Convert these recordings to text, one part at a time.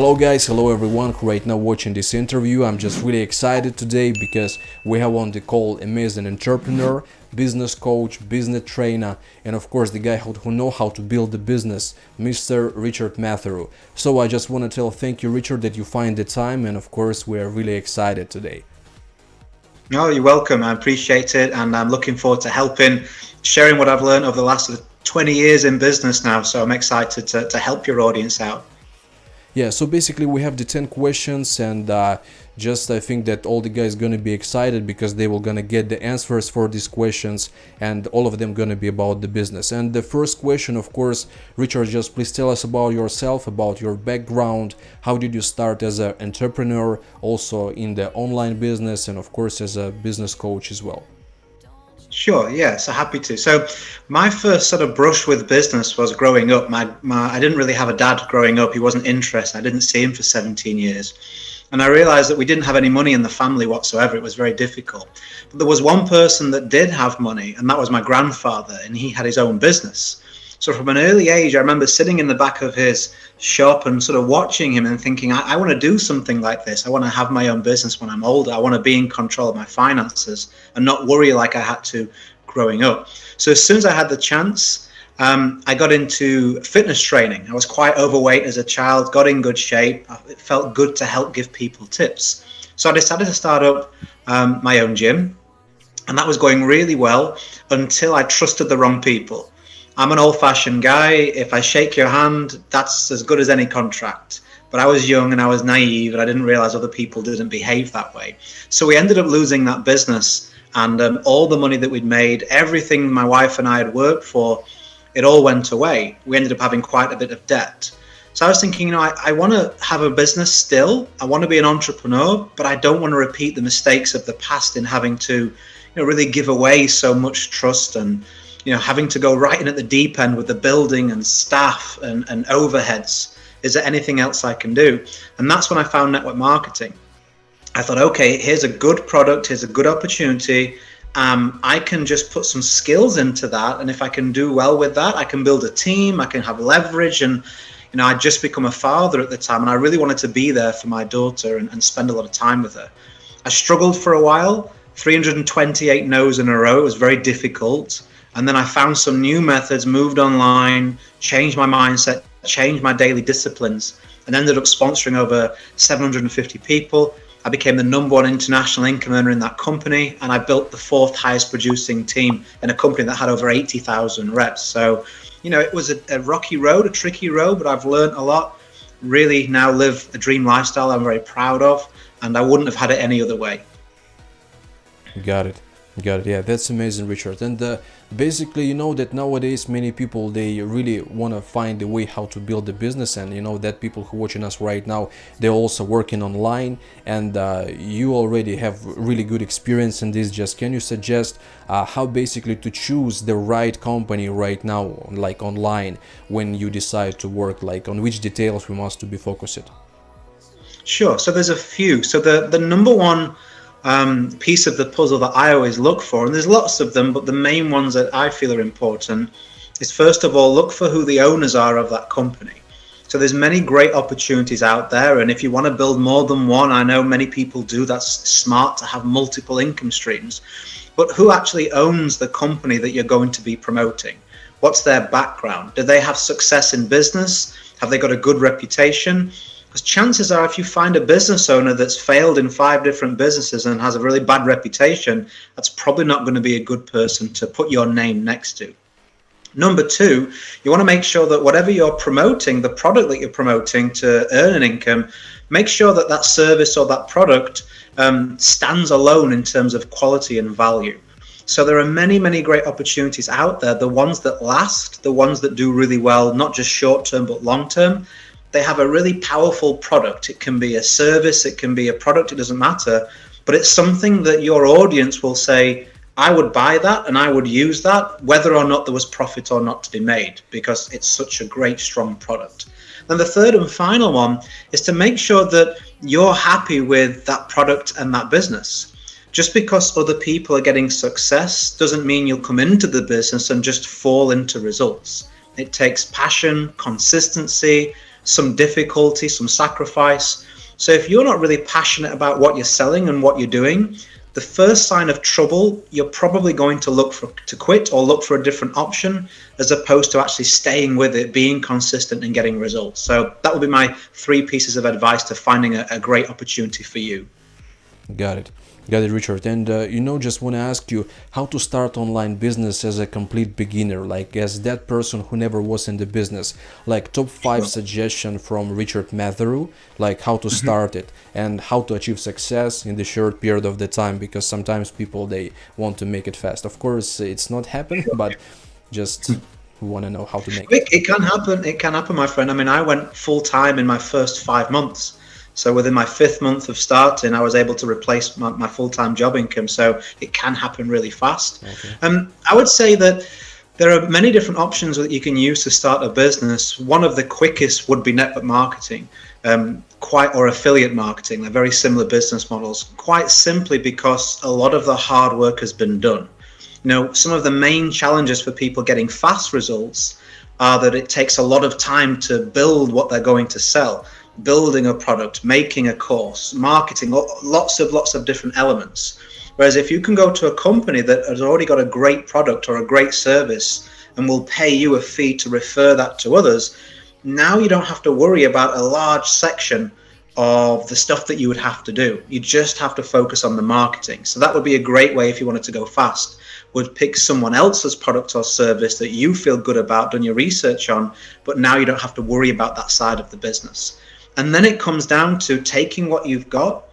Hello guys, hello everyone who right now watching this interview. I'm just really excited today because we have on the call amazing entrepreneur, business coach, business trainer, and of course the guy who know how to build the business, Mr. Richard Matharoo. So I just want to tell thank you Richard that you find the time, and of course we are really excited today. No, you're welcome. I appreciate it, and I'm looking forward to helping, sharing what I've learned over the last 20 years in business now. So I'm excited to help your audience out. Yeah, so basically we have the 10 questions, and I think that all the guys gonna be excited because they will gonna get the answers for these questions, and all of them gonna be about the business. And the first question, of course, Richard, just please tell us about yourself, about your background. How did you start as an entrepreneur, also in the online business, and of course as a business coach as well? Sure, yeah, so happy to. So my first sort of brush with business was growing up. I didn't really have a dad growing up. He wasn't interested. I didn't see him for 17 years. And I realized that we didn't have any money in the family whatsoever. It was very difficult. But there was one person that did have money, and that was my grandfather, and he had his own business. So from an early age, I remember sitting in the back of his shop and sort of watching him and thinking, I want to do something like this. I want to have my own business when I'm older. I want to be in control of my finances and not worry like I had to growing up. So as soon as I had the chance, I got into fitness training. I was quite overweight as a child, got in good shape. It felt good to help give people tips. So I decided to start up my own gym, and that was going really well until I trusted the wrong people. I'm an old-fashioned guy. If I shake your hand, that's as good as any contract. But I was young and I was naive, and I didn't realize other people didn't behave that way. So we ended up losing that business, and all the money that we'd made, everything my wife and I had worked for, it all went away. We ended up having quite a bit of debt. So I was thinking, I want to have a business still. I want to be an entrepreneur, but I don't want to repeat the mistakes of the past in having to, really give away so much trust and having to go right in at the deep end with the building and staff and overheads. Is there anything else I can do? And that's when I found network marketing. I thought, okay, here's a good product, here's a good opportunity. I can just put some skills into that, and if I can do well with that, I can build a team, I can have leverage. And I'd just become a father at the time, and I really wanted to be there for my daughter and spend a lot of time with her. I struggled for a while, 328 no's in a row. It was very difficult. And then I found some new methods, moved online, changed my mindset, changed my daily disciplines, and ended up sponsoring over 750 people. I became the #1 international income earner in that company, and I built the 4th highest producing team in a company that had over 80,000 reps. So, it was a rocky road, a tricky road, but I've learned a lot. Really now live a dream lifestyle I'm very proud of, and I wouldn't have had it any other way. Got it. Yeah, that's amazing, Richard. And basically, that nowadays many people, they really want to find a way how to build a business, and that people who watching us right now, they're also working online, and you already have really good experience in this. Just can you suggest how basically to choose the right company right now, like online, when you decide to work, like on which details we must to be focused? Sure. So there's a few. So the #1 piece of the puzzle that I always look for, and there's lots of them, but the main ones that I feel are important, is first of all, look for who the owners are of that company. So there's many great opportunities out there, and if you want to build more than one, I know many people do, that's smart to have multiple income streams, but who actually owns the company that you're going to be promoting? What's their background? Do they have success in business? Have they got a good reputation? Because chances are, if you find a business owner that's failed in 5 different businesses and has a really bad reputation, that's probably not going to be a good person to put your name next to. #2, you want to make sure that whatever you're promoting, the product that you're promoting to earn an income, make sure that that service or that product stands alone in terms of quality and value. So there are many, many great opportunities out there, the ones that last, the ones that do really well, not just short term, but long term. They have a really powerful product. It can be a service, it can be a product, it doesn't matter, but it's something that your audience will say, I would buy that and I would use that, whether or not there was profit or not to be made, because it's such a great, strong product. Then the third and final one is to make sure that you're happy with that product and that business. Just because other people are getting success doesn't mean you'll come into the business and just fall into results. It takes passion, consistency, some difficulty, some sacrifice. So if you're not really passionate about what you're selling and what you're doing, the first sign of trouble, you're probably going to look to quit or look for a different option, as opposed to actually staying with it, being consistent and getting results. So that would be my 3 pieces of advice to finding a great opportunity for you. Got it. Got it, Richard. And just want to ask you how to start online business as a complete beginner, like as that person who never was in the business, like top 5 suggestion from Richard Matharoo, like how to start it and how to achieve success in the short period of the time, because sometimes people, they want to make it fast. Of course, it's not happening, but just want to know how to make it. It can happen. It can happen, my friend. I mean, I went full time in my first 5 months. So within my 5th month of starting, I was able to replace my full-time job income. So it can happen really fast. Okay. I would say that there are many different options that you can use to start a business. One of the quickest would be network marketing, or affiliate marketing. They're very similar business models, quite simply because a lot of the hard work has been done. Some of the main challenges for people getting fast results are that it takes a lot of time to build what they're going to sell. Building a product, making a course, marketing, lots of different elements. Whereas if you can go to a company that has already got a great product or a great service and will pay you a fee to refer that to others, now you don't have to worry about a large section of the stuff that you would have to do. You just have to focus on the marketing. So that would be a great way, if you wanted to go fast, would pick someone else's product or service that you feel good about, done your research on, but now you don't have to worry about that side of the business. And then it comes down to taking what you've got,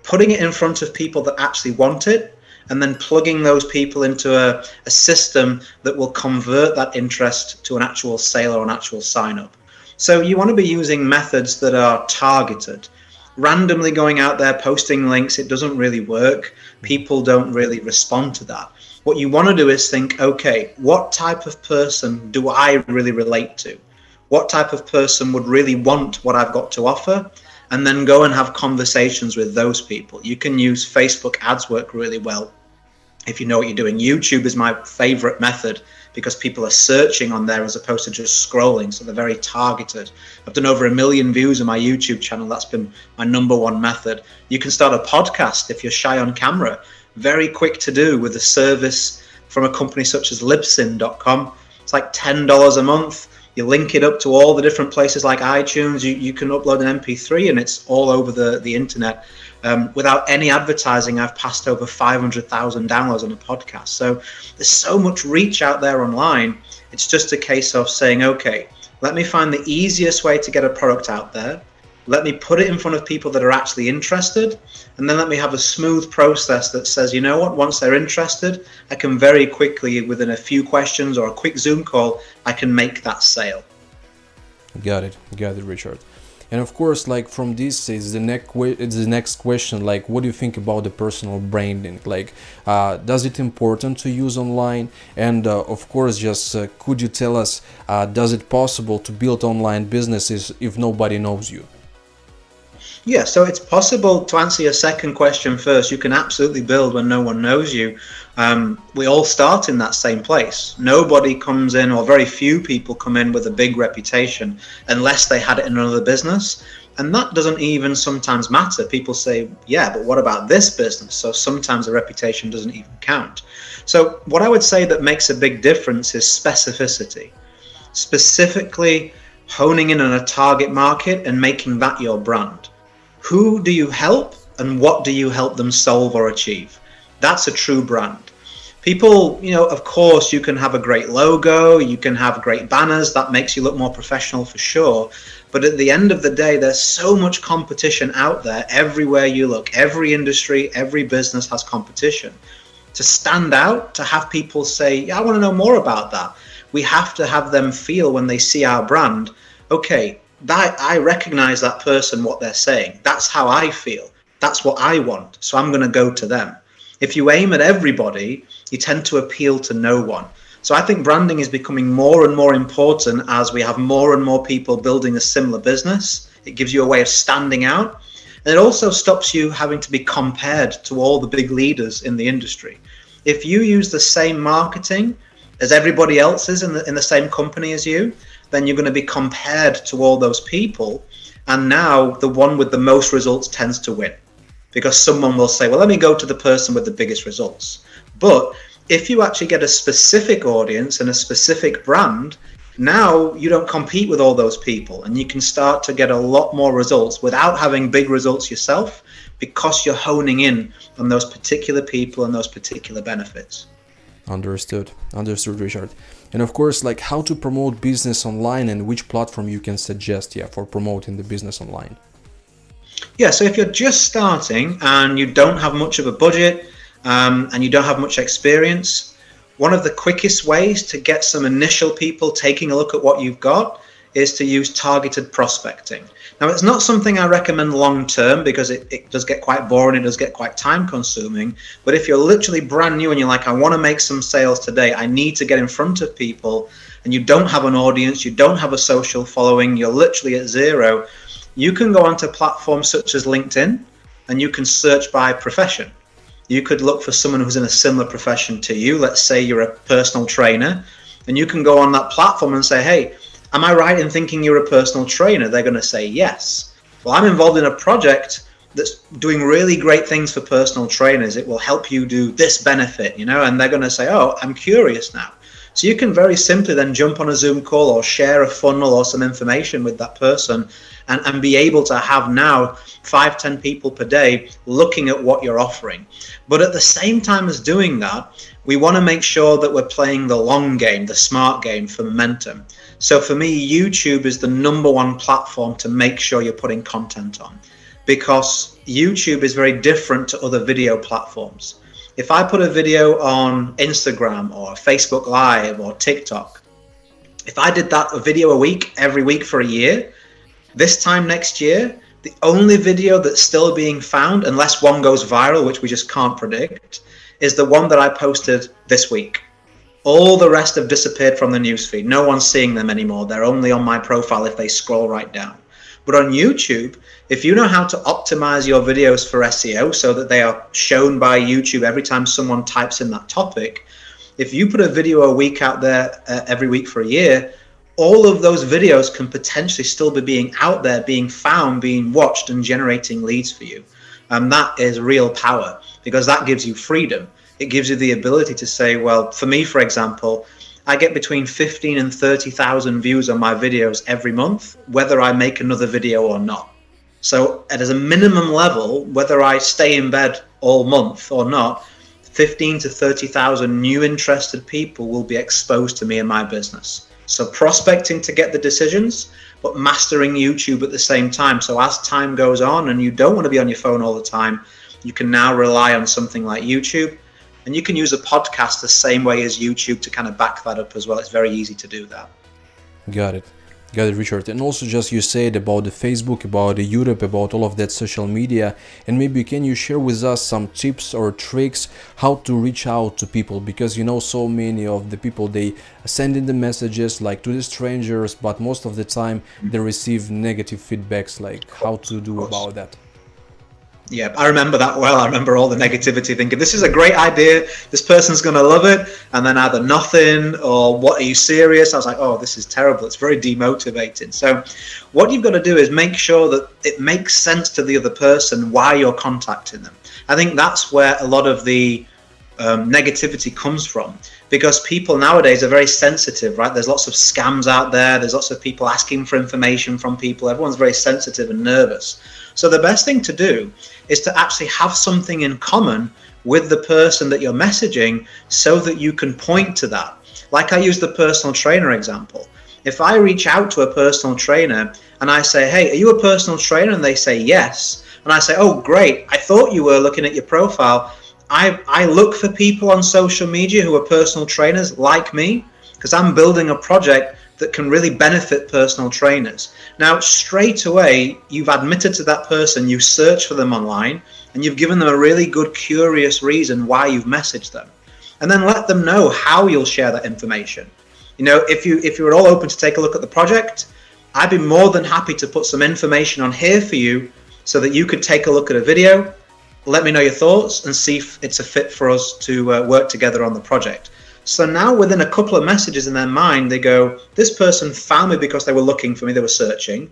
putting it in front of people that actually want it, and then plugging those people into a system that will convert that interest to an actual sale or an actual sign up. So you want to be using methods that are targeted. Randomly going out there posting links, it doesn't really work. People don't really respond to that. What you want to do is think, okay, what type of person do I really relate to? What type of person would really want what I've got to offer? And then go and have conversations with those people. You can use Facebook ads, work really well if you know what you're doing. YouTube is my favorite method because people are searching on there as opposed to just scrolling. So they're very targeted. I've done over 1 million views on my YouTube channel. That's been my #1 method. You can start a podcast if you're shy on camera. Very quick to do with a service from a company such as Libsyn.com. It's like $10 a month. You link it up to all the different places like iTunes. You can upload an MP3 and it's all over the internet. Without any advertising, I've passed over 500,000 downloads on a podcast. So there's so much reach out there online. It's just a case of saying, okay, let me find the easiest way to get a product out there. Let me put it in front of people that are actually interested. And then let me have a smooth process that says, you know what, once they're interested, I can very quickly, within a few questions or a quick Zoom call, I can make that sale. Got it, Richard. And of course, like from this is the next question, like what do you think about the personal branding? Like, does it important to use online? And of course, just could you tell us, does it possible to build online businesses if nobody knows you? Yeah, so it's possible. To answer your second question first, you can absolutely build when no one knows you. We all start in that same place. Nobody comes in, or very few people come in with a big reputation unless they had it in another business. And that doesn't even sometimes matter. People say, yeah, but what about this business? So sometimes the reputation doesn't even count. So what I would say that makes a big difference is specificity. Specifically honing in on a target market and making that your brand. Who do you help and what do you help them solve or achieve? That's a true brand. People, of course, you can have a great logo, you can have great banners, that makes you look more professional for sure. But at the end of the day, there's so much competition out there everywhere you look. Every industry, every business has competition. To stand out, to have people say, yeah, I want to know more about that. We have to have them feel when they see our brand, okay, I recognize that person, what they're saying. That's how I feel. That's what I want. So I'm going to go to them. If you aim at everybody, you tend to appeal to no one. So I think branding is becoming more and more important as we have more and more people building a similar business. It gives you a way of standing out. And it also stops you having to be compared to all the big leaders in the industry. If you use the same marketing as everybody else is in the same company as you, then you're going to be compared to all those people. And now the one with the most results tends to win, because someone will say, well, let me go to the person with the biggest results. But if you actually get a specific audience and a specific brand, now you don't compete with all those people, and you can start to get a lot more results without having big results yourself, because you're honing in on those particular people and those particular benefits. Understood, Richard. And of course, like, how to promote business online, and which platform you can suggest, for promoting the business online. Yeah, so if you're just starting and you don't have much of a budget, and you don't have much experience, one of the quickest ways to get some initial people taking a look at what you've got is to use targeted prospecting. Now, it's not something I recommend long term, because it does get quite boring, it does get quite time consuming. But if you're literally brand new and you're like, I want to make some sales today, I need to get in front of people, and you don't have an audience, you don't have a social following, you're literally at zero, you can go onto platforms such as LinkedIn, and you can search by profession. You could look for someone who's in a similar profession to you. Let's say you're a personal trainer, and you can go on that platform and say, hey, am I right in thinking you're a personal trainer? They're going to say yes. Well, I'm involved in a project that's doing really great things for personal trainers. It will help you do this benefit, and they're going to say, oh, I'm curious now. So you can very simply then jump on a Zoom call or share a funnel or some information with that person, and be able to have now 5-10 people per day looking at what you're offering. But at the same time as doing that, we want to make sure that we're playing the long game, the smart game for momentum. So for me, YouTube is the #1 platform to make sure you're putting content on, because YouTube is very different to other video platforms. If I put a video on Instagram or Facebook Live or TikTok, if I did that a video a week, every week for a year, this time next year, the only video that's still being found, unless one goes viral, which we just can't predict, is the one that I posted this week. All the rest have disappeared from the newsfeed. No one's seeing them anymore. They're only on my profile if they scroll right down. But on YouTube, if you know how to optimize your videos for SEO so that they are shown by YouTube every time someone types in that topic, if you put a video a week out there every week for a year, all of those videos can potentially still be being out there, being found, being watched, and generating leads for you. And that is real power, because that gives you freedom. It gives you the ability to say, well, for me, for example, I get between 15 and 30,000 views on my videos every month, whether I make another video or not. So at a minimum level, whether I stay in bed all month or not, 15 to 30,000 new interested people will be exposed to me and my business. So prospecting to get the decisions, but mastering YouTube at the same time. So as time goes on and you don't want to be on your phone all the time, you can now rely on something like YouTube. And you can use a podcast the same way as YouTube to kind of back that up as well. It's very easy to do that. Got it, Richard. And also, just you said about the Facebook, about the YouTube, about all of that social media, and maybe can you share with us some tips or tricks how to reach out to people? Because so many of the people, they send in the messages like to the strangers, but most of the time they receive negative feedbacks. Like, how to do about that? Yeah, I remember that well. I remember all the negativity, thinking this is a great idea, this person's going to love it, and then either nothing or what, are you serious? I was like, oh, this is terrible. It's very demotivating. So what you've got to do is make sure that it makes sense to the other person why you're contacting them. I think that's where a lot of the negativity comes from, because people nowadays are very sensitive, right? There's lots of scams out there. There's lots of people asking for information from people. Everyone's very sensitive and nervous. So the best thing to do is to actually have something in common with the person that you're messaging, so that you can point to that. Like I use the personal trainer example. If I reach out to a personal trainer and I say, hey, are you a personal trainer? And they say yes. And I say, oh, great. I thought you were looking at your profile. I look for people on social media who are personal trainers like me, because I'm building a project that can really benefit personal trainers. Now, straight away, you've admitted to that person, you search for them online, and you've given them a really good, curious reason why you've messaged them. And then let them know how you'll share that information. If you're all open to take a look at the project, I'd be more than happy to put some information on here for you so that you could take a look at a video, let me know your thoughts, and see if it's a fit for us to work together on the project. So now within a couple of messages in their mind, they go, this person found me because they were looking for me, they were searching.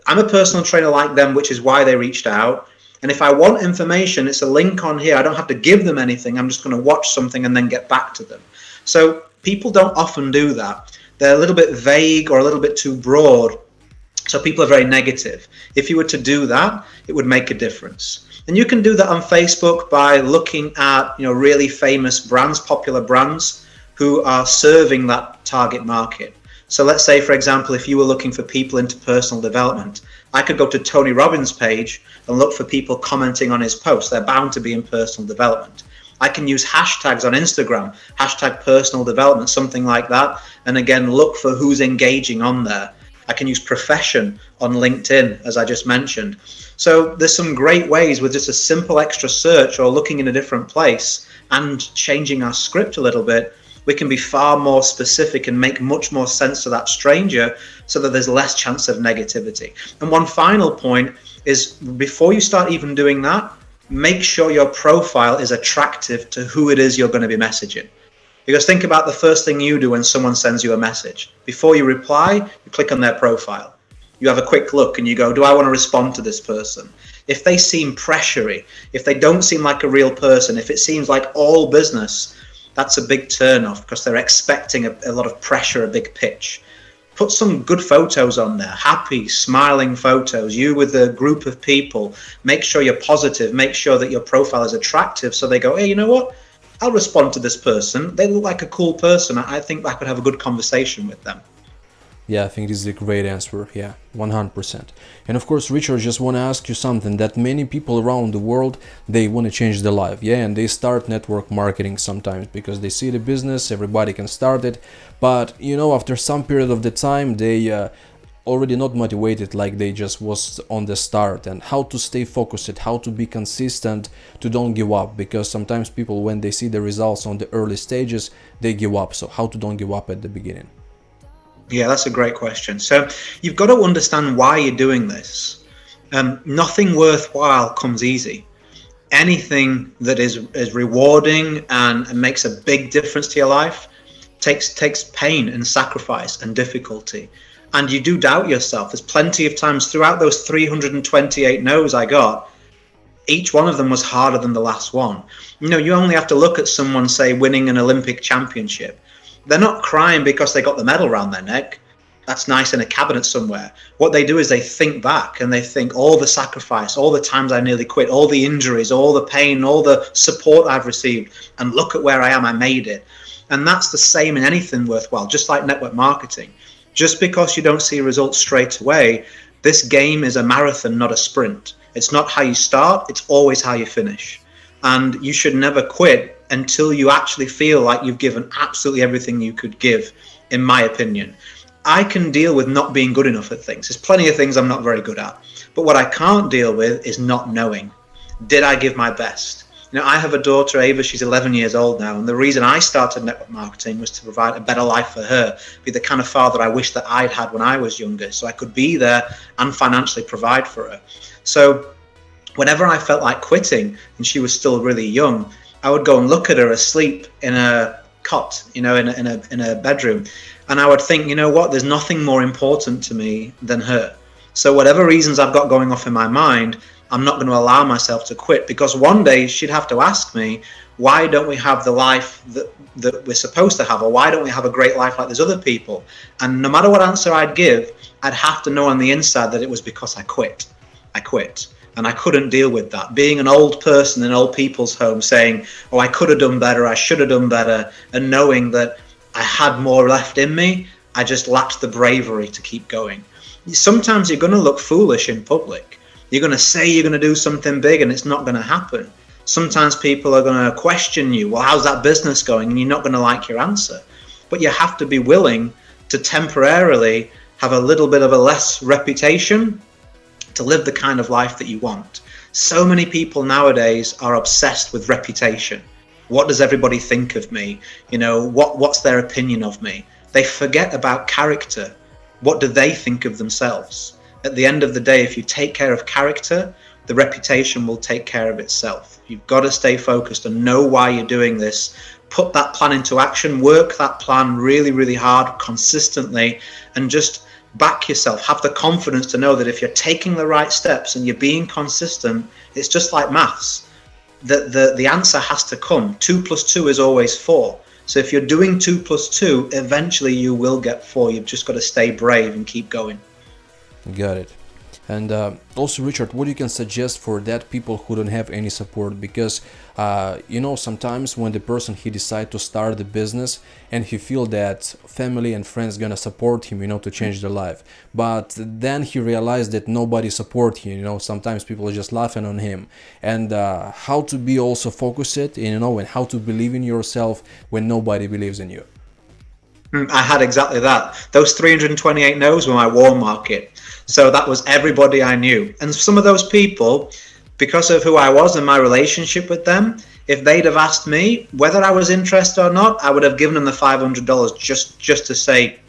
I'm a personal trainer like them, which is why they reached out. And if I want information, it's a link on here. I don't have to give them anything. I'm just going to watch something and then get back to them. So people don't often do that. They're a little bit vague or a little bit too broad. So people are very negative. If you were to do that, it would make a difference. And you can do that on Facebook by looking at, really famous brands, popular brands who are serving that target market. So let's say, for example, if you were looking for people into personal development, I could go to Tony Robbins' page and look for people commenting on his posts. They're bound to be in personal development. I can use hashtags on Instagram, hashtag personal development, something like that. And again, look for who's engaging on there. I can use profession on LinkedIn, as I just mentioned. So there's some great ways with just a simple extra search or looking in a different place and changing our script a little bit. We can be far more specific and make much more sense to that stranger so that there's less chance of negativity. And one final point is, before you start even doing that, make sure your profile is attractive to who it is you're going to be messaging. Because think about the first thing you do when someone sends you a message. Before you reply, you click on their profile. You have a quick look and you go, do I want to respond to this person? If they seem pressury, if they don't seem like a real person, if it seems like all business, that's a big turn-off because they're expecting a lot of pressure, a big pitch. Put some good photos on there, happy, smiling photos, you with a group of people. Make sure you're positive, make sure that your profile is attractive so they go, hey, you know what? I'll respond to this person. They look like a cool person. I think I could have a good conversation with them. Yeah, I think this is a great answer. Yeah, 100%. And of course, Richard, just want to ask you something that many people around the world, they want to change their life. Yeah, and they start network marketing sometimes because they see the business, everybody can start it. But, after some period of the time, they already not motivated like they just was on the start. And how to stay focused, how to be consistent, to don't give up. Because sometimes people, when they see the results on the early stages, they give up. So how to don't give up at the beginning? Yeah, that's a great question. So you've got to understand why you're doing this. Nothing worthwhile comes easy. Anything that is rewarding and makes a big difference to your life takes pain and sacrifice and difficulty. And you do doubt yourself. There's plenty of times throughout those 328 no's I got, each one of them was harder than the last one. You only have to look at someone, say, winning an Olympic championship. They're not crying because they got the medal around their neck. That's nice in a cabinet somewhere. What they do is they think back and they think all the sacrifice, all the times I nearly quit, all the injuries, all the pain, all the support I've received, and look at where I am, I made it. And that's the same in anything worthwhile, just like network marketing. Just because you don't see results straight away, this game is a marathon, not a sprint. It's not how you start, it's always how you finish. And you should never quit until you actually feel like you've given absolutely everything you could give, in my opinion. I can deal with not being good enough at things. There's plenty of things I'm not very good at. But what I can't deal with is not knowing. Did I give my best? I have a daughter, Ava, she's 11 years old now. And the reason I started network marketing was to provide a better life for her, be the kind of father I wish that I'd had when I was younger, so I could be there and financially provide for her. So whenever I felt like quitting and she was still really young, I would go and look at her asleep in a cot, in a bedroom. And I would think, what, there's nothing more important to me than her. So whatever reasons I've got going off in my mind, I'm not going to allow myself to quit, because one day she'd have to ask me, why don't we have the life that we're supposed to have? Or why don't we have a great life like there's other people? And no matter what answer I'd give, I'd have to know on the inside that it was because I quit. And I couldn't deal with that. Being an old person in old people's home saying, oh, I could have done better, I should have done better, and knowing that I had more left in me, I just lacked the bravery to keep going. Sometimes you're going to look foolish in public. You're going to say you're going to do something big and it's not going to happen. Sometimes people are going to question you. Well, how's that business going? And you're not going to like your answer. But you have to be willing to temporarily have a little bit of a less reputation to live the kind of life that you want. So many people nowadays are obsessed with reputation. What does everybody think of me? What's their opinion of me? They forget about character. What do they think of themselves? At the end of the day, if you take care of character, the reputation will take care of itself. You've got to stay focused and know why you're doing this. put that plan into action, work that plan really, really hard, consistently, and just back yourself. Have the confidence to know that if you're taking the right steps and you're being consistent, it's just like maths. The answer has to come. 2 + 2 is always 4. So if you're doing 2 + 2, eventually you will get 4. You've just got to stay brave and keep going. Got it. And also, Richard, what you can suggest for that people who don't have any support? Because sometimes when the person he decide to start the business and he feel that family and friends gonna support him, to change their life, but then he realized that nobody support him. Sometimes people are just laughing on him, and how to be also focused, and how to believe in yourself when nobody believes in you. I had exactly that. Those 328 no's were my warm market. So that was everybody I knew. And some of those people, because of who I was and my relationship with them, if they'd have asked me whether I was interested or not, I would have given them the $500 just to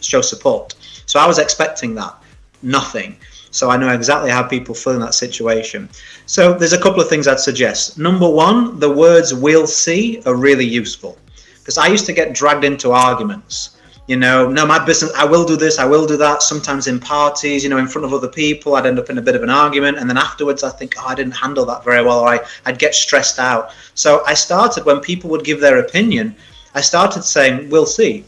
show support. So I was expecting that. Nothing. So I know exactly how people feel in that situation. So there's a couple of things I'd suggest. Number one, the words "we'll see" are really useful, because I used to get dragged into arguments. No, my business, I will do this, I will do that. Sometimes in parties, in front of other people, I'd end up in a bit of an argument. And then afterwards, I think, I didn't handle that very well, or I'd get stressed out. So I started, when people would give their opinion, I started saying, "we'll see."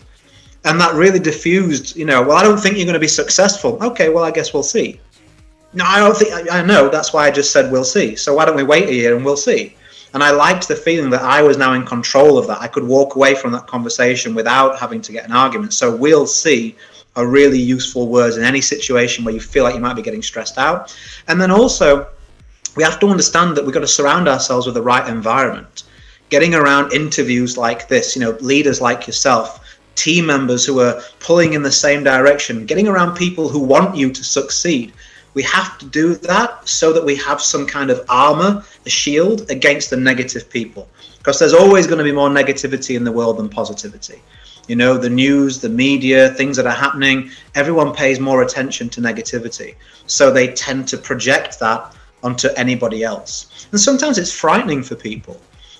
And that really diffused, well, I don't think you're going to be successful. Okay, well, I guess we'll see. No, I don't think, I know, that's why I just said "we'll see." So why don't we wait a year and we'll see? And I liked the feeling that I was now in control of that. I could walk away from that conversation without having to get an argument. So "we'll see" are really useful words in any situation where you feel like you might be getting stressed out. And then also, we have to understand that we've got to surround ourselves with the right environment. Getting around interviews like this, leaders like yourself, team members who are pulling in the same direction, getting around people who want you to succeed. We have to do that so that we have some kind of armor, a shield against the negative people, because there's always going to be more negativity in the world than positivity. The news, the media, things that are happening, everyone pays more attention to negativity. So they tend to project that onto anybody else. And sometimes it's frightening for people.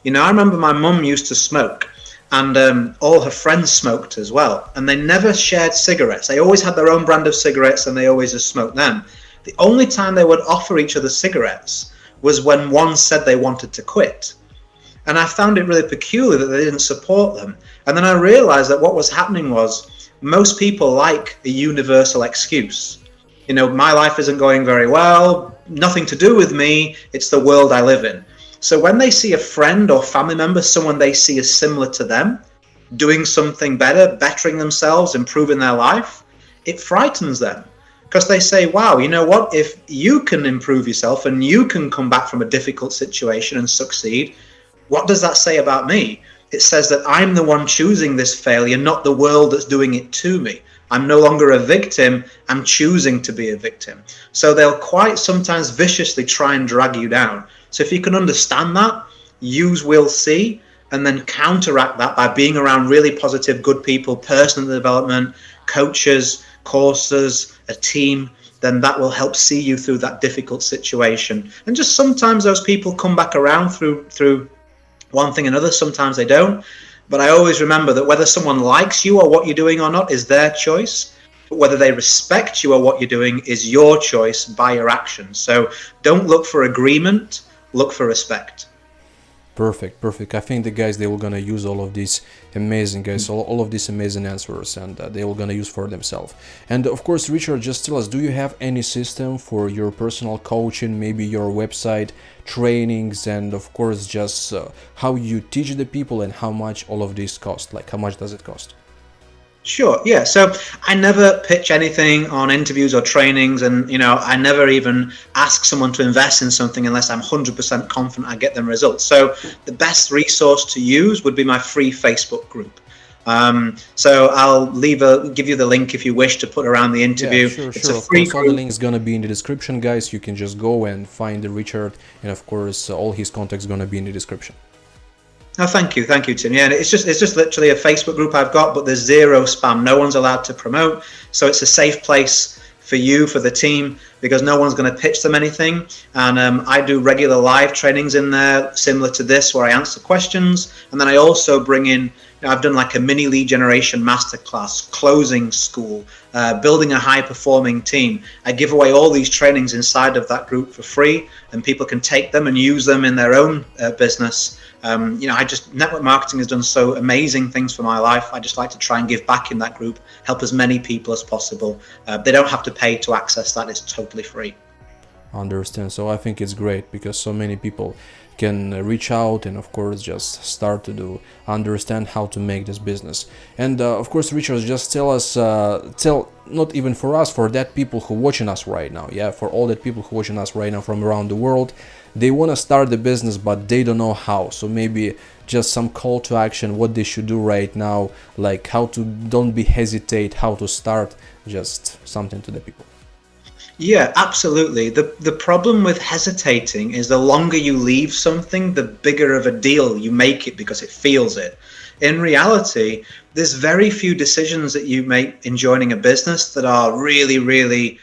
I remember my mum used to smoke, and all her friends smoked as well. And they never shared cigarettes. They always had their own brand of cigarettes, and they always just smoked them. The only time they would offer each other cigarettes was when one said they wanted to quit. And I found it really peculiar that they didn't support them. And then I realized that what was happening was most people like a universal excuse. My life isn't going very well, nothing to do with me, it's the world I live in. So when they see a friend or family member, someone they see as similar to them, doing something better, bettering themselves, improving their life, it frightens them. Because they say, wow, you know what? If you can improve yourself and you can come back from a difficult situation and succeed, what does that say about me? It says that I'm the one choosing this failure, not the world that's doing it to me. I'm no longer a victim. I'm choosing to be a victim. So they'll quite sometimes viciously try and drag you down. So if you can understand that, use "we'll see," and then counteract that by being around really positive, good people, personal development, coaches, courses, a team, then that will help see you through that difficult situation. And just sometimes those people come back around through one thing or another, sometimes they don't. But I always remember that whether someone likes you or what you're doing or not is their choice. But whether they respect you or what you're doing is your choice by your actions. So don't look for agreement, look for respect. Perfect. I think the guys, they were gonna use all of these amazing guys, all of these amazing answers, and they were gonna use for themselves. And of course, Richard, just tell us, do you have any system for your personal coaching, maybe your website trainings, and of course just how you teach the people and how much all of this cost? Like, how much does it cost? Sure, yeah. So I never pitch anything on interviews or trainings, and I never even ask someone to invest in something unless I'm 100% confident I get them results. So the best resource to use would be my free Facebook group. So I'll give you the link if you wish to put around the interview. Yeah, sure. It's a free group. All the links gonna be in the description, guys. You can just go and find Richard, and of course all his contacts gonna be in the description. Oh, thank you, Tim. Yeah, and it's just literally a Facebook group I've got, but there's zero spam. No one's allowed to promote, so it's a safe place for you, for the team, because no one's going to pitch them anything. And I do regular live trainings in there, similar to this, where I answer questions. And then I also bring in, I've done like a mini lead generation masterclass, closing school, building a high performing team. I give away all these trainings inside of that group for free, and people can take them and use them in their own business. Network marketing has done so amazing things for my life. I just like to try and give back in that group, help as many people as possible. They don't have to pay to access that. It's totally free. Understand. So I think it's great because so many people can reach out and of course just start to understand how to make this business. And of course, Richard, just tell us, not even for us, for that people who watching us right now, for all that people who watching us right now from around the world, they want to start the business but they don't know how. So maybe just some call to action, what they should do right now, like how to don't be hesitate, how to start, just something to the people. Yeah, absolutely. The problem with hesitating is the longer you leave something, the bigger of a deal you make it because it feels it. In reality, there's very few decisions that you make in joining a business that are really, really,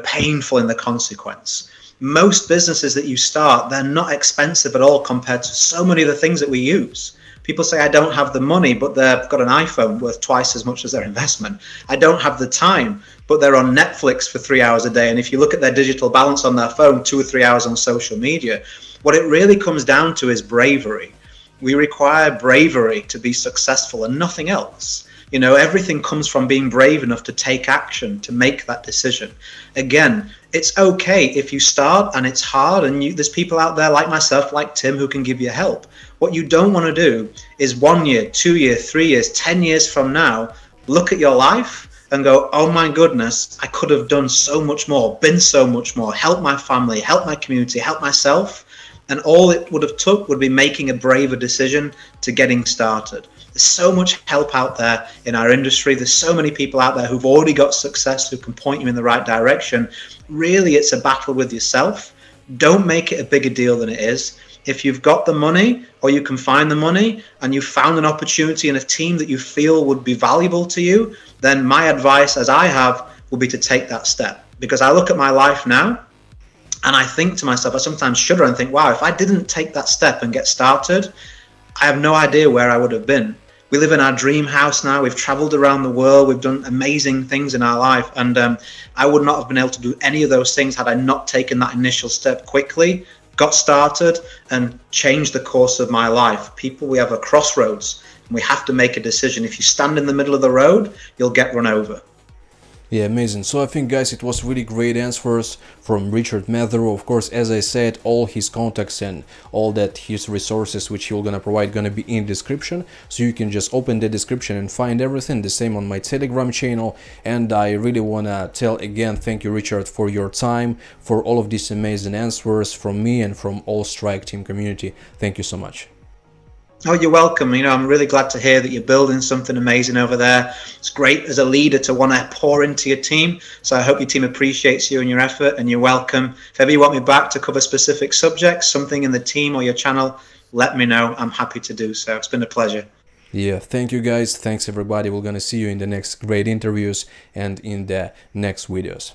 painful in the consequence. Most businesses that you start, they're not expensive at all compared to so many of the things that we use. People say, I don't have the money, but they've got an iPhone worth twice as much as their investment. I don't have the time, but they're on Netflix for 3 hours a day. And if you look at their digital balance on their phone, 2 or 3 hours on social media, what it really comes down to is bravery. We require bravery to be successful and nothing else. Everything comes from being brave enough to take action, to make that decision. Again, it's okay if you start and it's hard and there's people out there like myself, like Tim, who can give you help. What you don't want to do is 1 year, 2 years, 3 years, 10 years from now, look at your life and go, oh my goodness, I could have done so much more, been so much more, helped my family, helped my community, helped myself. And all it would have took would be making a braver decision to getting started. There's so much help out there in our industry. There's so many people out there who've already got success, who can point you in the right direction. Really, it's a battle with yourself. Don't make it a bigger deal than it is. If you've got the money or you can find the money and you've found an opportunity in a team that you feel would be valuable to you, then my advice, as I have, will be to take that step. Because I look at my life now and I think to myself, I sometimes shudder and think, wow, if I didn't take that step and get started, I have no idea where I would have been. We live in our dream house now. We've traveled around the world. We've done amazing things in our life. And I would not have been able to do any of those things had I not taken that initial step quickly, got started, and changed the course of my life. People, we have a crossroads and we have to make a decision. If you stand in the middle of the road, you'll get run over. Yeah, amazing. So I think, guys, it was really great answers from Richard Matharoo. Of course, as I said, all his contacts and all that his resources which he'll gonna provide gonna be in description, so you can just open the description and find everything. The same on my Telegram channel. And I really wanna tell again, thank you, Richard, for your time, for all of these amazing answers from me and from all Strike Team community. Thank you so much. Oh, you're welcome. I'm really glad to hear that you're building something amazing over there. It's great as a leader to want to pour into your team. So I hope your team appreciates you and your effort, and you're welcome. If ever you want me back to cover specific subjects, something in the team or your channel, let me know. I'm happy to do so. It's been a pleasure. Yeah, thank you, guys. Thanks, everybody. We're gonna see you in the next great interviews and in the next videos.